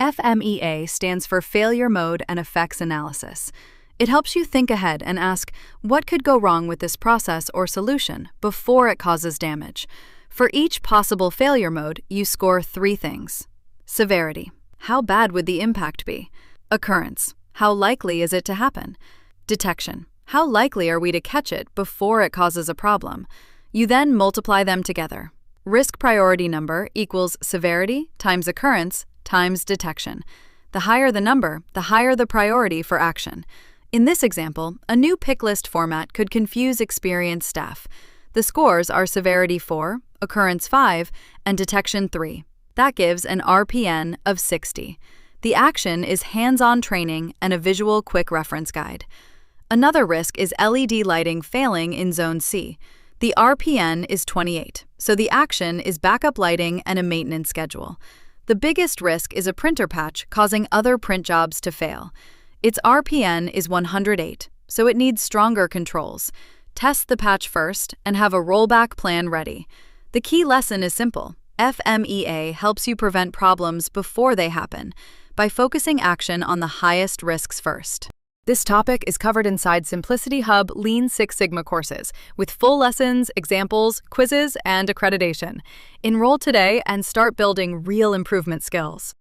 FMEA stands for Failure Mode and Effects Analysis. It helps you think ahead and ask, what could go wrong with this process or solution before it causes damage? For each possible failure mode, you score 3 things. Severity. How bad would the impact be? Occurrence. How likely is it to happen? Detection. How likely are we to catch it before it causes a problem? You then multiply them together. Risk priority number equals severity times occurrence times detection. The higher the number, the higher the priority for action. In this example, a new pick list format could confuse experienced staff. The scores are severity 4, occurrence 5, and detection 3. That gives an RPN of 60. The action is hands-on training and a visual quick reference guide. Another risk is LED lighting failing in Zone C. The RPN is 28, so the action is backup lighting and a maintenance schedule. The biggest risk is a printer patch causing other print jobs to fail. Its RPN is 108, so it needs stronger controls. Test the patch first and have a rollback plan ready. The key lesson is simple. FMEA helps you prevent problems before they happen by focusing action on the highest risks first. This topic is covered inside SimplicityHub Lean Six Sigma courses with full lessons, examples, quizzes, and accreditation. Enroll today and start building real improvement skills.